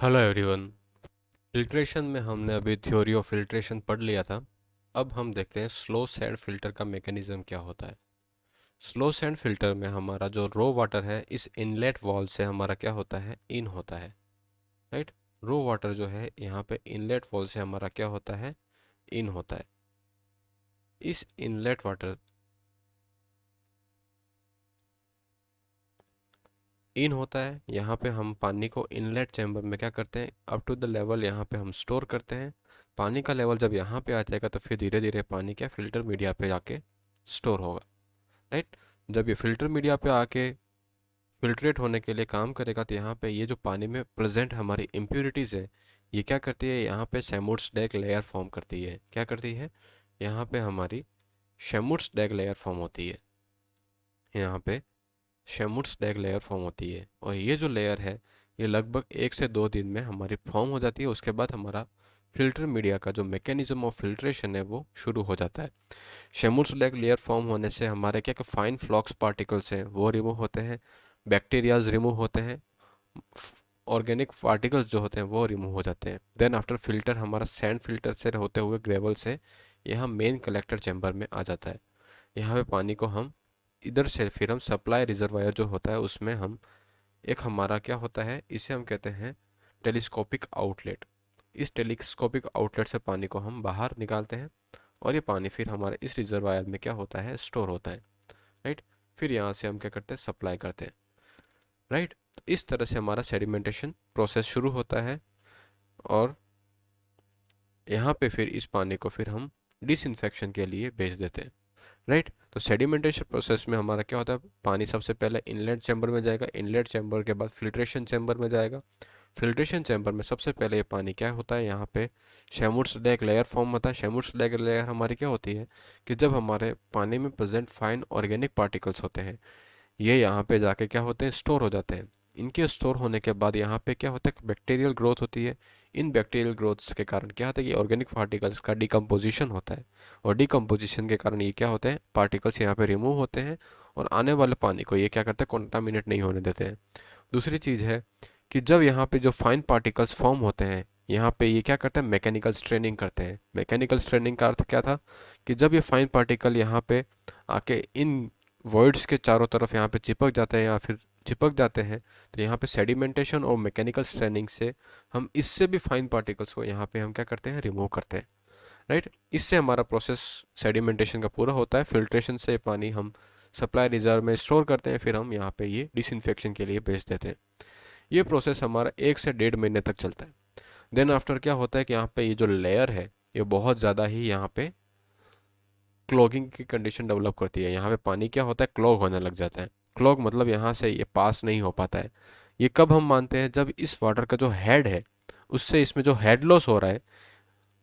Hello everyone. Filtration में हमने अभी थ्योरी ऑफ फिल्ट्रेशन पढ़ लिया था। अब हम देखते हैं स्लो सैंड फिल्टर का मैकेनिज्म क्या होता है। स्लो सैंड फिल्टर में हमारा जो रो वाटर है इस इनलेट वॉल से हमारा क्या होता है, इन होता है। राइट। रो वाटर जो है यहाँ पे इनलेट वॉल से हमारा क्या होता है, इन होता है। इस इनलेट वाटर इन होता है, यहाँ पे हम पानी को इनलेट चैम्बर में क्या करते हैं, अप टू द लेवल यहाँ पे हम स्टोर करते हैं। पानी का लेवल जब यहाँ पे आ जाएगा तो फिर धीरे धीरे पानी क्या फिल्टर मीडिया पे जाके स्टोर होगा। राइट। जब ये फिल्टर मीडिया पे आके फिल्ट्रेट होने के लिए काम करेगा तो यहाँ पे ये जो पानी में प्रेजेंट हमारी इम्प्यूरिटीज़ है, ये क्या करती है, यहाँ पे शेमुट्स डैग लेयर फॉर्म करती है। क्या करती है, यहाँ पे हमारी शेमुट्स डैग लेयर फॉर्म होती है। यहाँ पे शेमुट्स डैग लेयर फॉर्म होती है और ये जो लेयर है ये लगभग 1 से 2 दिन में हमारी फॉर्म हो जाती है। उसके बाद हमारा फिल्टर मीडिया का जो मैकेनिज्म ऑफ फिल्ट्रेशन है वो शुरू हो जाता है। शेमुट्स डैग लेयर फॉर्म होने से हमारे क्या फाइन फ्लॉक्स पार्टिकल्स हैं वो रिमूव होते हैं, बैक्टीरियाज रिमूव होते हैं, ऑर्गेनिक पार्टिकल्स जो होते हैं वो रिमूव हो जाते हैं। देन आफ्टर फिल्टर हमारा सैंड फिल्टर से होते हुए ग्रेवल से यहाँ मेन कलेक्टर चैम्बर में आ जाता है। यहाँ पे पानी को हम इधर से फिर हम सप्लाई रिजर्वायर जो होता है उसमें हम एक हमारा क्या होता है, इसे हम कहते हैं टेलीस्कोपिक आउटलेट। इस टेलीस्कोपिक आउटलेट से पानी को हम बाहर निकालते हैं और ये पानी फिर हमारे इस रिजर्वायर में क्या होता है, स्टोर होता है। राइट। फिर यहाँ से हम क्या करते हैं, सप्लाई करते हैं। राइट। तो इस तरह से हमारा सेडिमेंटेशन प्रोसेस शुरू होता है और यहाँ पे फिर इस पानी को फिर हम डिसइंफेक्शन के लिए भेज देते हैं। राइट। तो सेडिमेंटेशन प्रोसेस में हमारा क्या होता है, पानी सबसे पहले इनलेट चैम्बर में जाएगा, इनलेट चैम्बर के बाद फिल्ट्रेशन चैम्बर में जाएगा। फिल्ट्रेशन चैम्बर में सबसे पहले ये पानी क्या होता है, यहाँ पे शेमुट्स डैग लेयर फॉर्म होता है। शेमुट्स डैग लेयर हमारी क्या होती है कि जब हमारे पानी में प्रेजेंट फाइन ऑर्गेनिक पार्टिकल्स होते हैं ये यहाँ पे जाके क्या होते हैं, स्टोर हो जाते हैं। इनके स्टोर होने के बाद यहाँ पे क्या होता है, बैक्टीरियल ग्रोथ होती है। इन बैक्टीरियल ग्रोथ्स के कारण क्या होता है कि ऑर्गेनिक पार्टिकल्स का डिकम्पोजिशन होता है और डिकम्पोजिशन के कारण ये क्या होते हैं, पार्टिकल्स यहाँ पे रिमूव होते हैं और आने वाले पानी को ये क्या करते हैं, कॉन्टामिनेट नहीं होने देते हैं। दूसरी चीज़ है कि जब यहाँ पे जो फाइन पार्टिकल्स फॉर्म होते हैं यहाँ पे ये क्या करते हैं, मैकेनिकल स्ट्रेनिंग करते हैं। मैकेनिकल स्ट्रेनिंग का अर्थ क्या था कि जब ये फाइन पार्टिकल यहाँ पे आके इन वॉइड्स के चारों तरफ यहाँ पे चिपक जाते हैं या फिर चिपक जाते हैं तो यहाँ पे सेडिमेंटेशन और मैकेनिकल स्ट्रेनिंग से हम इससे भी फाइन पार्टिकल्स को यहाँ पे हम क्या करते हैं, रिमूव करते हैं। राइट। इससे हमारा प्रोसेस सेडिमेंटेशन का पूरा होता है। फिल्ट्रेशन से पानी हम सप्लाई रिजर्व में स्टोर करते हैं, फिर हम यहाँ पे ये डिसइंफेक्शन के लिए भेज देते हैं। ये प्रोसेस हमारा 1 से 1.5 महीने तक चलता है। देन आफ्टर क्या होता है कि यहाँ पे ये जो लेयर है ये बहुत ज़्यादा ही यहाँ पे क्लॉगिंग की कंडीशन डेवलप करती है। यहाँ पे पानी क्या होता है, क्लॉग होने लग जाता है। क्लॉग मतलब यहाँ से ये पास नहीं हो पाता है। ये कब हम मानते हैं, जब इस वाटर का जो हेड है उससे इसमें जो हेड लॉस हो रहा है।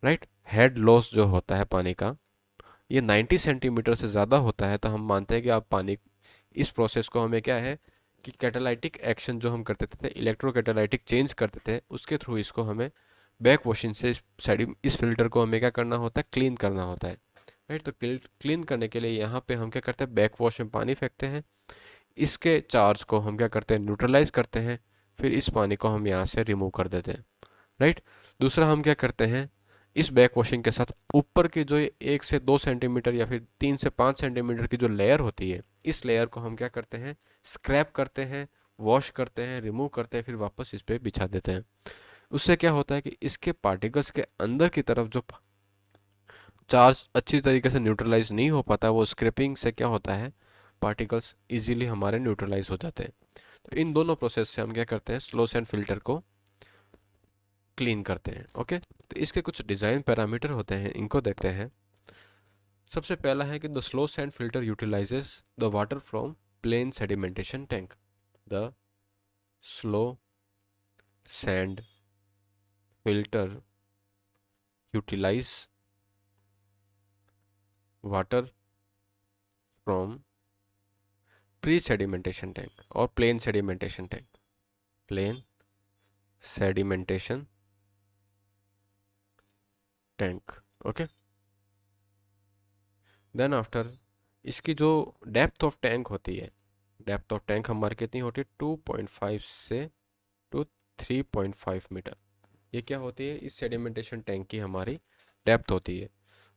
राइट। हेड लॉस जो होता है पानी का ये 90 सेंटीमीटर से ज़्यादा होता है तो हम मानते हैं कि आप पानी इस प्रोसेस को हमें क्या है कि कैटालाइटिक एक्शन जो हम करते थे, इलेक्ट्रोकैटालाइटिक चेंज करते थे, उसके थ्रू इसको हमें बैक वॉशिंग से इस फिल्टर को हमें क्या करना होता है, क्लीन करना होता है। राइट। तो क्लीन करने के लिए यहाँ पे हम क्या करते हैं, बैक वॉश में पानी फेंकते हैं, इसके चार्ज को हम क्या करते हैं, न्यूट्रलाइज करते हैं, फिर इस पानी को हम यहाँ से रिमूव कर देते हैं। राइट। दूसरा हम क्या करते हैं, इस बैक वॉशिंग के साथ ऊपर की जो ये 1 से 2 सेंटीमीटर या फिर 3 से 5 सेंटीमीटर की जो लेयर होती है इस लेयर को हम क्या करते हैं, स्क्रैप करते हैं, वॉश करते हैं, रिमूव करते हैं, फिर वापस इस पे बिछा देते हैं। उससे क्या होता है कि इसके पार्टिकल्स के अंदर की तरफ जो चार्ज अच्छी तरीके से न्यूट्रलाइज नहीं हो पाता, वो स्क्रैपिंग से क्या होता है, पार्टिकल्स इजीली हमारे न्यूट्रलाइज हो जाते हैं। तो इन दोनों प्रोसेस से हम क्या करते हैं, स्लो सैंड फिल्टर को क्लीन करते हैं। ओके। तो इसके कुछ डिज़ाइन पैरामीटर होते हैं, इनको देखते हैं। सबसे पहला है कि the slow sand filter utilizes the water from plain sedimentation tank. The slow sand filter utilize water from pre sedimentation tank और plain sedimentation tank. Plain sedimentation tank. Okay. Then after इसकी जो डेप्थ ऑफ टैंक होती है, depth of tank हमारी कितनी होती है, 2.5 से टू 3.5 मीटर। ये क्या होती है, इस सेडिमेंटेशन टैंक की हमारी डेप्थ होती है।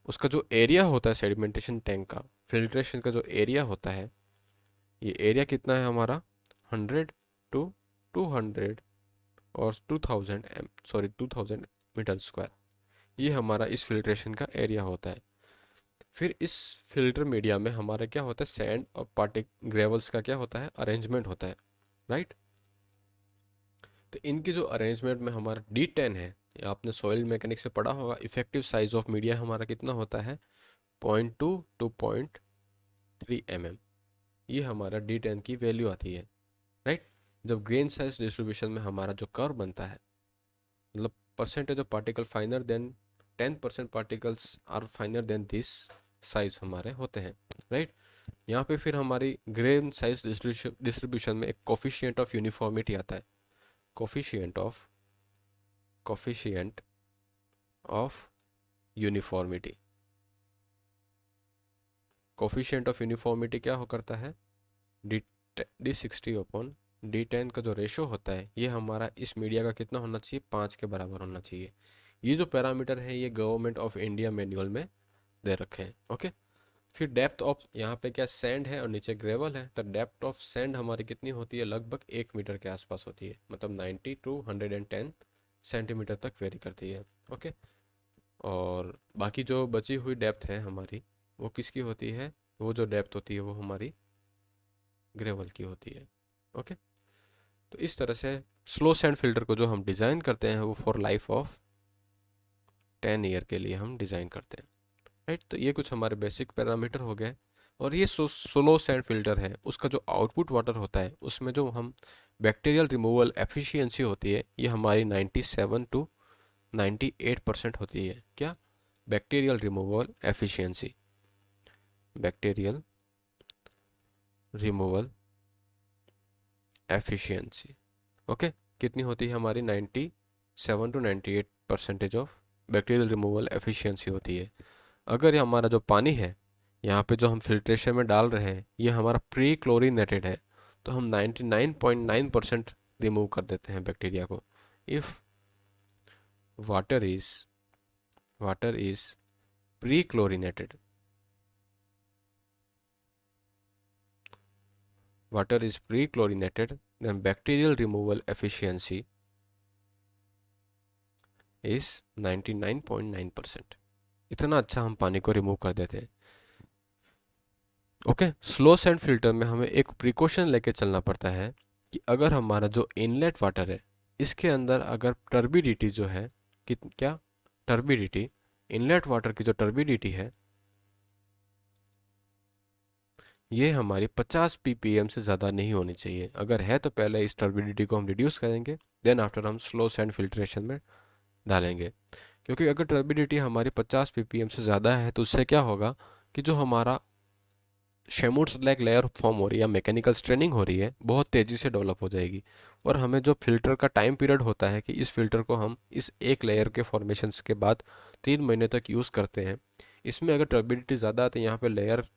उसका जो एरिया होता है सेडिमेंटेशन टैंक का, फिल्ट्रेशन का जो एरिया होता है, ये एरिया कितना है हमारा 100 to 200 और 2000 मीटर स्क्वायर। ये हमारा इस फिल्ट्रेशन का एरिया होता है। फिर इस फिल्टर मीडिया में हमारा क्या होता है, सैंड और पार्टिक ग्रेवल्स का क्या होता है, अरेंजमेंट होता है, राइट। तो इनकी जो अरेंजमेंट में हमारा D10 है, ये आपने सॉइल मैकेनिक्स में पढ़ा होगा, इफेक्टिव साइज ऑफ मीडिया हमारा कितना होता है 0.2 to 0.3 mm। ये हमारा D10 की वैल्यू आती है, राइट। जब ग्रेन साइज डिस्ट्रीब्यूशन में हमारा जो कर्व बनता है, मतलब percentage of particle finer than 10% particles are finer than this size हमारे होते हैं, राइट। यहाँ पे फिर हमारी ग्रेन साइज डिस्ट्रीब्यूशन में एक कोफिशिएंट ऑफ यूनिफॉर्मिटी आता है, coefficient of uniformity. Coefficient of uniformity क्या हो करता है, D60/D10 का जो रेशो होता है, ये हमारा इस मीडिया का कितना होना चाहिए, 5 के बराबर होना चाहिए। ये जो पैरामीटर है ये गवर्नमेंट ऑफ इंडिया मैनुअल में दे रखे हैं, ओके। फिर डेप्थ ऑफ, यहाँ पे क्या सैंड है और नीचे ग्रेवल है, तो डेप्थ ऑफ सैंड हमारी कितनी होती है, लगभग 1 मीटर के आसपास होती है, मतलब 90 to 110 सेंटीमीटर तक वेरी करती है, ओके। और बाकी जो बची हुई डेप्थ है हमारी, वो किसकी होती है, वो जो डेप्थ होती है वो हमारी ग्रेवल की होती है, ओके। तो इस तरह से स्लो सैंड फिल्टर को जो हम डिज़ाइन करते हैं वो फॉर लाइफ ऑफ 10 ईयर के लिए हम डिज़ाइन करते हैं, राइट। तो ये कुछ हमारे बेसिक पैरामीटर हो गए। और ये स्लो सैंड फिल्टर है, उसका जो आउटपुट वाटर होता है उसमें जो हम बैक्टीरियल रिमूवल एफिशिएंसी होती है, ये हमारी 97 to 98% होती है। क्या, bacterial removal efficiency, bacterial removal efficiency, okay. कितनी होती है हमारी 97 to 98% of bacterial removal efficiency होती है। अगर ये हमारा जो पानी है यहाँ पे जो हम फिल्ट्रेशन में डाल रहे हैं, ये हमारा प्री क्लोरीनेटेड है, तो हम 99.9% रिमूव कर देते हैं बैक्टीरिया को। If water is water is pre chlorinated, water is pre-chlorinated, then bacterial removal efficiency is 99.9%। इतना अच्छा हम पानी को रिमूव कर देते हैं, ओके। स्लो सैंड फिल्टर में हमें एक प्रिकॉशन लेके चलना पड़ता है कि अगर हमारा जो इनलेट वाटर है, इसके अंदर अगर टर्बिडिटी जो है, क्या टर्बिडिटी, इनलेट वाटर की जो टर्बिडिटी है ये हमारी 50 ppm से ज़्यादा नहीं होनी चाहिए। अगर है तो पहले इस टर्बिडिटी को हम रिड्यूस करेंगे, देन आफ्टर हम स्लो सैंड फिल्ट्रेशन में डालेंगे। क्योंकि अगर टर्बिडिटी हमारी 50 ppm से ज़्यादा है तो उससे क्या होगा कि जो हमारा शेमूट्स लाइक लेयर फॉर्म हो रही है या मैकेनिकल स्ट्रेनिंग हो रही है, बहुत तेज़ी से डेवलप हो जाएगी। और हमें जो फिल्टर का टाइम पीरियड होता है कि इस फिल्टर को हम इस एक लेयर के फॉर्मेशंस के बाद 3 महीने तक यूज़ करते हैं, इसमें अगर टर्बिडिटी ज़्यादा है तो यहाँ पे लेयर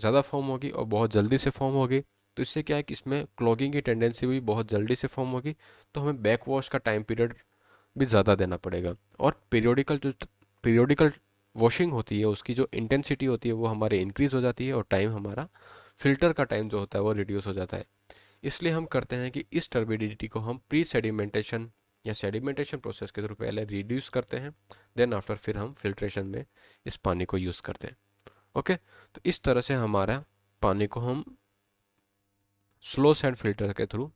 ज़्यादा फॉर्म होगी और बहुत जल्दी से फॉर्म होगी। तो इससे क्या है कि इसमें क्लॉगिंग की टेंडेंसी भी बहुत जल्दी से फॉर्म होगी, तो हमें बैक वॉश का टाइम पीरियड भी ज़्यादा देना पड़ेगा। और पीरियोडिकल वॉशिंग होती है, उसकी जो इंटेंसिटी होती है वो हमारे इंक्रीज़ हो जाती है और टाइम हमारा, फिल्टर का टाइम जो होता है वो रिड्यूस हो जाता है। इसलिए हम करते हैं कि इस टर्बिडिटी को हम प्री सेडिमेंटेशन या सेडिमेंटेशन प्रोसेस के थ्रू पहले रिड्यूस करते हैं, देन आफ्टर फिर हम फिल्ट्रेशन में इस पानी को यूज़ करते हैं, ओके। तो इस तरह से हमारा पानी को हम स्लो सैंड फिल्टर के थ्रू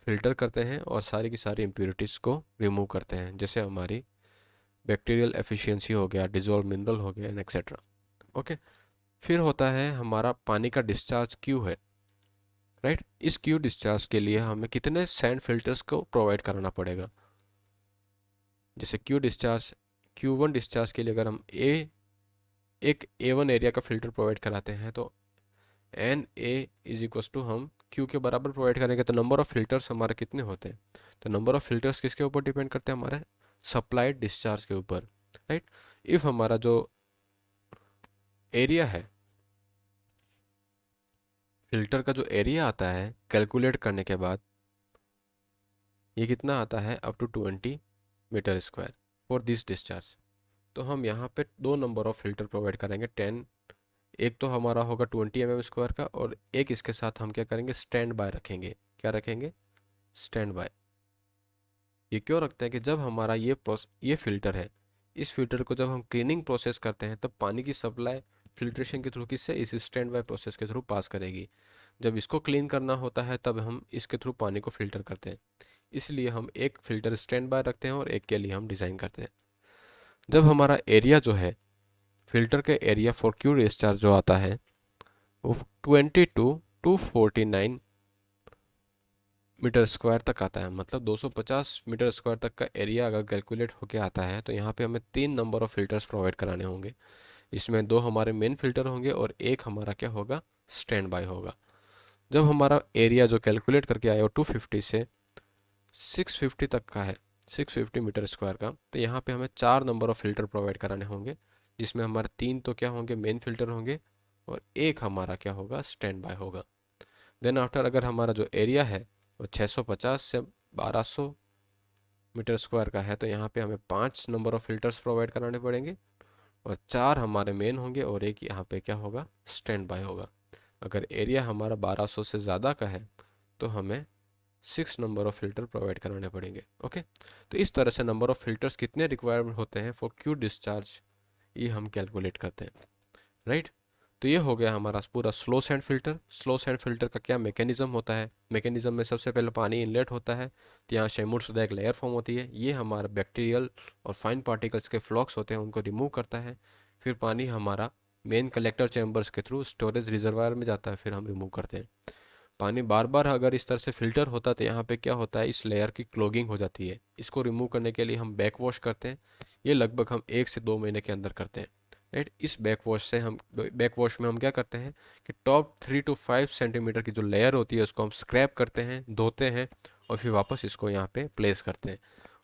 फिल्टर करते हैं और सारी की सारी इम्प्योरिटीज़ को रिमूव करते हैं, जैसे हमारी बैक्टीरियल एफिशिएंसी हो गया, डिजोल्व मिनरल हो गया, एक्सेट्रा, ओके। फिर होता है हमारा पानी का डिस्चार्ज क्यू है, राइट। इस क्यू डिस्चार्ज के लिए हमें कितने सैंड फिल्टर्स को प्रोवाइड कराना पड़ेगा। जैसे Q1 डिस्चार्ज के लिए अगर हम एक A1 एरिया का फिल्टर प्रोवाइड कराते हैं तो NA इज इक्वस टू, हम Q के बराबर प्रोवाइड करेंगे तो नंबर ऑफ फिल्टर्स हमारे कितने होते हैं, तो नंबर ऑफ फिल्टर्स किसके ऊपर डिपेंड करते हैं, हमारे सप्लाइड डिस्चार्ज के ऊपर, राइट। इफ हमारा जो एरिया है, फिल्टर का जो एरिया आता है कैलकुलेट करने के बाद, ये कितना आता है, up to 20 metre square for this discharge. तो हम यहाँ पे दो नंबर ऑफ फिल्टर प्रोवाइड करेंगे 10। एक तो हमारा होगा 20 mm स्क्वायर का, और एक इसके साथ हम क्या करेंगे, स्टैंड बाय रखेंगे। क्या रखेंगे, स्टैंड बाय। ये क्यों रखते हैं कि जब हमारा ये फिल्टर है, इस फिल्टर को जब हम क्लीनिंग प्रोसेस करते हैं तब पानी की सप्लाई फिल्ट्रेशन के थ्रू किससे, इस स्टैंड बाय प्रोसेस के थ्रू पास करेगी। जब इसको क्लीन करना होता है तब हम इसके थ्रू पानी को फिल्टर करते हैं। इसलिए हम एक फिल्टर स्टैंड बाय रखते हैं और एक के लिए हम डिज़ाइन करते हैं। जब हमारा एरिया जो है, फिल्टर के एरिया फॉर क्यू डिस्चार्ज जो आता है वो 22 to 449 मीटर स्क्वायर तक आता है। मतलब 250 मीटर स्क्वायर तक का एरिया अगर कैलकुलेट होके आता है तो यहाँ पे हमें तीन नंबर ऑफ फिल्टर्स प्रोवाइड कराने होंगे। इसमें दो हमारे मेन फिल्टर होंगे और एक हमारा क्या होगा, स्टैंड बाय होगा। जब हमारा एरिया जो कैलकुलेट करके आया वो 250 से 650 तक का है, 650 मीटर स्क्वायर का, तो यहाँ पे हमें चार नंबर ऑफ फिल्टर प्रोवाइड कराने होंगे, जिसमें हमारे तीन तो क्या होंगे, मेन फिल्टर होंगे, और एक हमारा क्या होगा, स्टैंड बाय होगा। देन आफ्टर अगर हमारा जो एरिया है वो 650 से 1200 मीटर स्क्वायर का है, तो यहाँ पे हमें पांच नंबर ऑफ फिल्टर्स प्रोवाइड कराने पड़ेंगे, और चार हमारे मेन होंगे और एक यहाँ पे क्या होगा, स्टैंड बाय होगा। अगर एरिया हमारा 1200 से ज़्यादा का है तो हमें six number of filter provide कराने पड़ेंगे। ओके, तो इस तरह से नंबर ऑफ फिल्टर्स कितने रिक्वायरमेंट होते हैं फॉर क्यू डिस्चार्ज, ये हम कैलकुलेट करते हैं, राइट। तो ये हो गया हमारा पूरा slow sand filter. Slow sand filter का क्या मैकेनिज्म होता है, मैकेनिज्म में सबसे पहले पानी इनलेट होता है, तो यहाँ शेमुट्स एक लेयर फॉर्म होती है, ये हमारा बैक्टीरियल और फाइन पार्टिकल्स के फ्लॉक्स होते हैं उनको रिमूव करता है। फिर पानी हमारा मेन कलेक्टर चैम्बर्स के थ्रू स्टोरेज रिजर्वायर में जाता है, फिर हम रिमूव करते हैं। पानी बार बार अगर इस तरह से फिल्टर होता तो यहाँ पे क्या होता है, इस लेयर की क्लोगिंग हो जाती है। इसको रिमूव करने के लिए हम बैक वॉश करते हैं। ये लगभग हम 1 से 2 महीने के अंदर करते हैं, राइट। इस बैक वॉश में हम क्या करते हैं कि टॉप 3 to 5 सेंटीमीटर की जो लेयर होती है उसको हम स्क्रैप करते हैं, धोते हैं, और फिर वापस इसको यहाँ पे प्लेस करते हैं।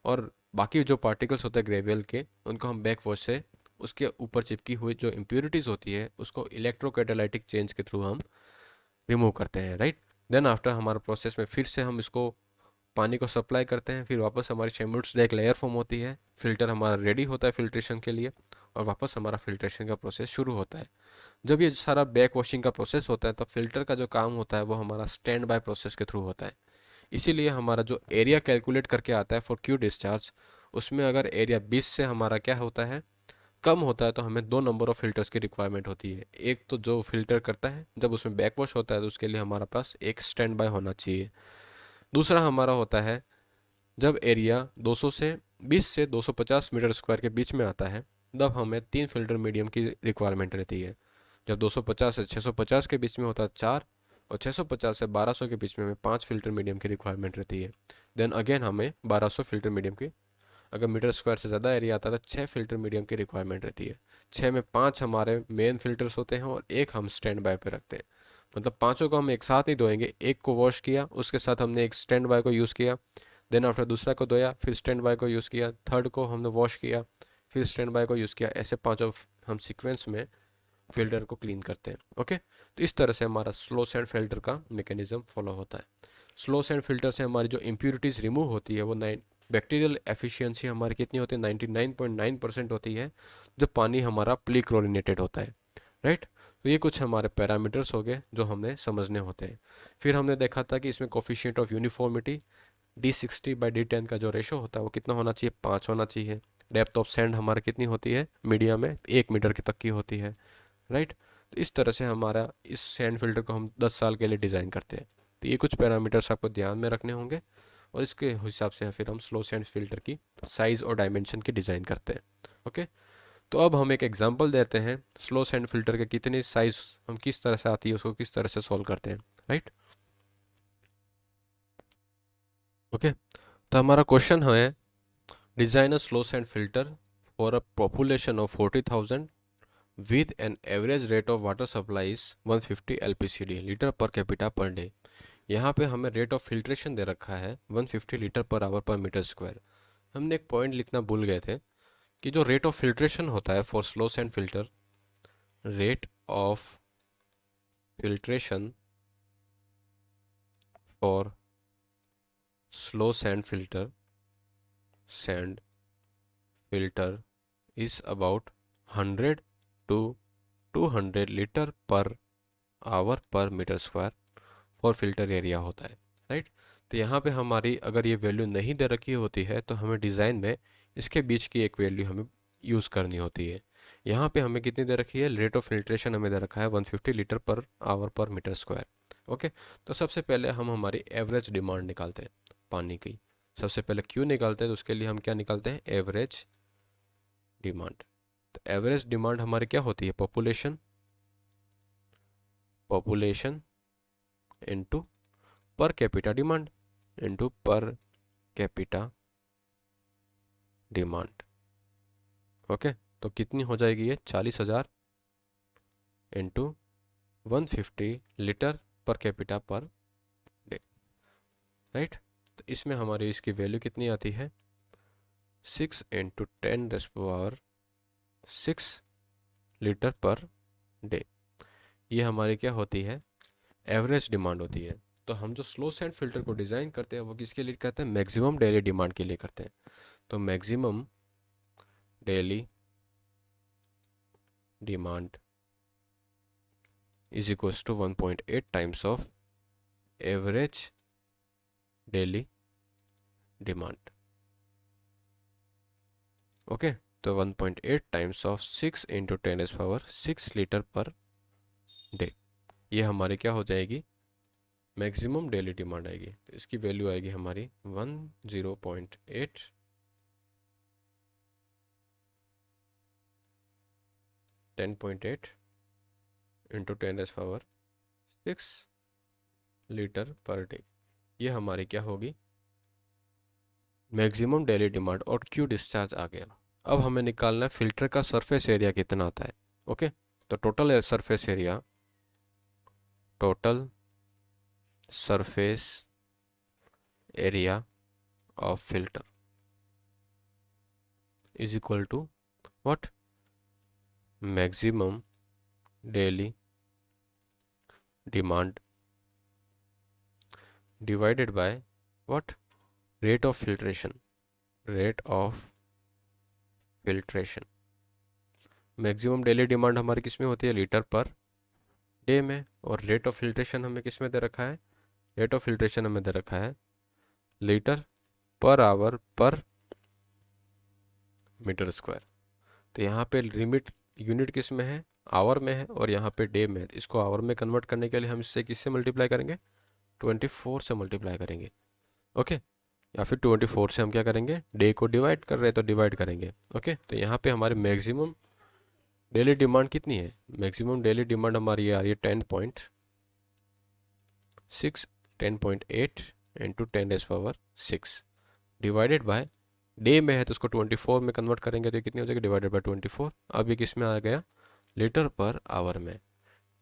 और बाकी जो पार्टिकल्स होते हैं ग्रेवियल के, उनको हम बैक वॉश से उसके ऊपर चिपकी हुई जो इम्प्योरिटीज़ होती है उसको इलेक्ट्रोकैटालाइटिक चेंज के थ्रू हम रिमूव करते हैं, राइट। देन आफ्टर हमारे प्रोसेस में फिर से हम इसको पानी को सप्लाई करते हैं, फिर वापस हमारी शेमुट्स से एक लेयर फॉर्म होती है, फिल्टर हमारा रेडी होता है फिल्ट्रेशन के लिए, और वापस हमारा फिल्ट्रेशन का प्रोसेस शुरू होता है। जब ये सारा बैक वॉशिंग का प्रोसेस होता है तो फिल्टर का जो काम होता है वो हमारा स्टैंड बाय प्रोसेस के थ्रू होता है। इसीलिए हमारा जो एरिया कैलकुलेट करके आता है फॉर क्यू डिस्चार्ज, उसमें अगर एरिया 20 से हमारा क्या होता है, कम होता है, तो हमें दो नंबर ऑफ फिल्टर्स की रिक्वायरमेंट होती है। एक तो जो फिल्टर करता है जब उसमें बैक वॉश होता है तो उसके लिए हमारा पास एक स्टैंड बाय होना चाहिए। दूसरा हमारा होता है जब एरिया 200 से 20 से 250 मीटर स्क्वायर के बीच में आता है, तब हमें तीन फिल्टर मीडियम की रिक्वायरमेंट रहती है। जब 250 से 650 के बीच में होता है चार, और 650 से 1200 के बीच में हमें पांच फिल्टर मीडियम की रिक्वायरमेंट रहती है। देन अगेन हमें 1200 फिल्टर मीडियम की, अगर मीटर स्क्वायर से ज़्यादा एरिया आता है तो छः फिल्टर मीडियम की रिक्वायरमेंट रहती है। छः में पाँच हमारे मेन फिल्टर्स होते हैं और एक हम स्टैंड बाय पे रखते हैं। मतलब पांचों को हम एक साथ नहीं धोएंगे, एक को वॉश किया उसके साथ हमने एक स्टैंड बाय को यूज़ किया, देन आफ्टर दूसरा को धोया, फिर स्टैंड बाय को यूज़ किया, थर्ड को हमने वॉश किया, फिर स्टैंड बाय को यूज़ किया, ऐसे पांचों हम सीक्वेंस में फिल्टर को क्लीन करते हैं। ओके, तो इस तरह से हमारा स्लो सैंड फिल्टर का मैकेनिज्म फॉलो होता है। स्लो सैंड फिल्टर से हमारी जो इम्प्यूरिटीज़ रिमूव होती है वो बैक्टीरियल एफिशिएंसी हमारी कितनी होती है, 99.9% होती है जब पानी हमारा प्री क्लोरिनेटेड होता है, राइट। तो ये कुछ हमारे पैरामीटर्स हो गए जो हमें समझने होते हैं। फिर हमने देखा था कि इसमें कोफिशिएंट ऑफ यूनिफॉर्मिटी D60/D10 का जो रेशो होता है वो कितना होना चाहिए, 5 होना चाहिए। डेप्थ ऑफ सैंड हमारी कितनी होती है, मीडिया में 1 मीटर की तक की होती है, राइट। तो इस तरह से हमारा इस सैंड फिल्टर को हम 10 साल के लिए डिज़ाइन करते हैं। तो ये कुछ पैरामीटर्स आपको ध्यान में रखने होंगे, और इसके हिसाब से फिर हम स्लो सैंड फिल्टर की साइज़ और डायमेंशन की डिज़ाइन करते हैं। ओके, तो अब हम एक एग्जांपल देते हैं स्लो सैंड फिल्टर के कितनी साइज़ हम किस तरह से आती है उसको किस तरह से सॉल्व करते हैं, राइट। ओके, तो हमारा क्वेश्चन है design a slow sand filter for a population of 40,000 with an average rate of water supply is 150 LPCD litre per capita per day. यहाँ पे हमें रेट ऑफ फिल्ट्रेशन दे रखा है 150 litre per hour per metre square. हमने एक point लिखना भूल गए थे कि जो रेट ऑफ फिल्ट्रेशन होता है for slow sand filter, rate of filtration for slow sand filter is about 100 to 200 litre per hour per metre square for filter area होता है, राइट। तो यहाँ पे हमारी अगर ये वैल्यू नहीं दे रखी होती है तो हमें डिज़ाइन में इसके बीच की एक वैल्यू हमें यूज़ करनी होती है। यहाँ पे हमें कितनी दे रखी है, रेट ऑफ फिल्ट्रेशन हमें दे रखा है 150 litre per hour per metre square. Okay, तो सबसे पहले हम हमारी एवरेज डिमांड निकालते हैं पानी की। सबसे पहले क्यों निकालते हैं, तो उसके लिए हम क्या निकालते हैं, एवरेज डिमांड। तो एवरेज डिमांड हमारी क्या होती है, population into per capita demand into per capita demand. Okay, तो कितनी हो जाएगी ये, 40,000 into 150 litre per capita per day, right. तो इसमें हमारी इसकी वैल्यू कितनी आती है, 6 इंटू 10⁻6 लीटर पर डे। ये हमारी क्या होती है, एवरेज डिमांड होती है। तो हम जो स्लो सैंड फिल्टर को डिज़ाइन करते हैं वो किसके लिए करते हैं, मैक्सिमम डेली डिमांड के लिए करते हैं। तो maximum daily demand is equals to 1.8 times of average daily demand. Okay, तो 1.8 times of 6 into 10⁻6 litre per day, ये हमारी क्या हो जाएगी, मैक्सिमम डेली डिमांड आएगी। तो इसकी वैल्यू आएगी हमारी 10.8 10.8 इंटू 10⁻6 लीटर पर डे, ये हमारी क्या होगी, मैक्सिमम डेली डिमांड। और क्यू डिस्चार्ज आ गया। अब हमें निकालना है फिल्टर का सरफेस एरिया कितना आता है। ओके, तो total surface area of filter is equal to what, maximum daily demand divided by what, rate of filtration. Maximum daily demand हमारी किस में होती है, लीटर पर डे में, और रेट ऑफ फिल्ट्रेशन हमें किस में दे रखा है, रेट ऑफ फिल्ट्रेशन हमें दे रखा है litre per hour per metre square. तो यहाँ पे लिमिट यूनिट किस में है, आवर में है, और यहाँ पे डे में है। इसको आवर में कन्वर्ट करने के लिए हम इससे किससे मल्टीप्लाई करेंगे, 24 से मल्टीप्लाई करेंगे। ओके, या फिर 24 से हम क्या करेंगे, डे को डिवाइड कर रहे हैं तो डिवाइड करेंगे। ओके, तो यहाँ पे हमारी मैक्सिमम डेली डिमांड कितनी है, मैक्सिमम डेली डिमांड हमारी आ रही है 10.8 इंटू 10⁻6 डिवाइडेड बाय, डे में है तो उसको 24 में कन्वर्ट करेंगे तो कितनी हो जाएगी, डिवाइडेड बाय 24। अब ये किस में आ गया, लीटर पर आवर में,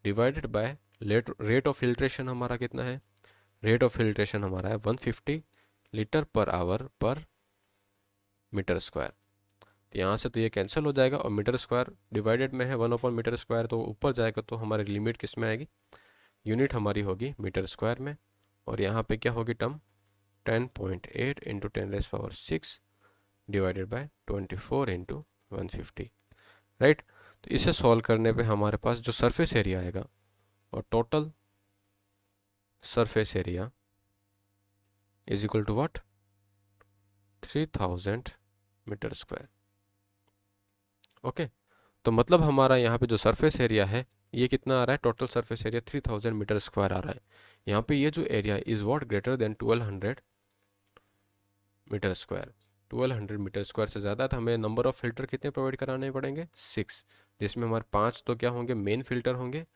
divided by rate of filtration हमारा कितना है, रेट ऑफ फिल्ट्रेशन हमारा है 150 litre per hour per metre square. तो यहाँ से तो ये कैंसिल हो जाएगा और मीटर स्क्वायर डिवाइडेड में है 1/मीटर स्क्वायर, तो ऊपर जाएगा तो हमारी लिमिट किस में आएगी, यूनिट हमारी होगी मीटर स्क्वायर में। और यहाँ पे क्या होगी term, 10.8 into 10⁻6 divided by 24 into 150, right. तो इसे सॉल्व करने पे हमारे पास जो सरफेस एरिया आएगा, और total surface area is equal to what, 3000 metre square. Okay, तो मतलब हमारा यहाँ पे जो सरफेस एरिया है ये कितना आ रहा है, total surface area 3000 metre square आ रहा है। यहाँ पे ये जो area is what, greater than 1200 metre square. 1200 metre square से ज़्यादा, तो हमें नंबर ऑफ फिल्टर कितने प्रोवाइड कराने पड़ेंगे, 6, जिसमें हमारे 5 तो क्या होंगे, मेन फिल्टर होंगे,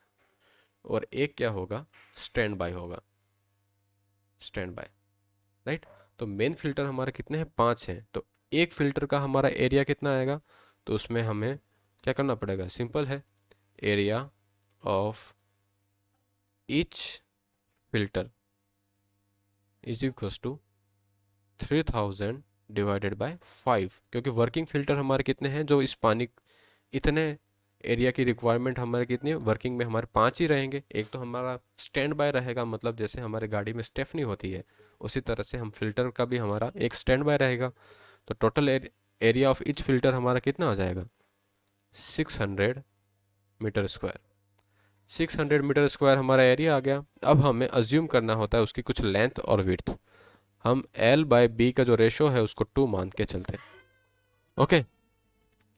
और एक क्या होगा, स्टैंड बाय होगा, स्टैंड बाय, राइट। तो मेन फिल्टर हमारे कितने हैं, 5 हैं। तो एक फिल्टर का हमारा एरिया कितना आएगा, तो उसमें हमें क्या करना पड़ेगा, सिंपल है, area of each filter is equals to 3000 divided by 5, क्योंकि वर्किंग फिल्टर हमारे कितने हैं, जो इस पानी इतने एरिया की रिक्वायरमेंट हमारे कितनी है, वर्किंग में हमारे 5 ही रहेंगे। एक तो हमारा स्टैंड बाय रहेगा, मतलब जैसे हमारे गाड़ी में स्टेफनी होती है उसी तरह से हम फिल्टर का भी हमारा एक स्टैंड बाय रहेगा। तो total area of each filter हमारा कितना आ जाएगा, 600 मीटर स्क्वायर। 600 मीटर स्क्वायर हमारा एरिया आ गया। अब हमें अज्यूम करना होता है उसकी कुछ लेंथ और विड्थ। हम L/B का जो रेशो है उसको 2 मान के चलते हैं। ओके,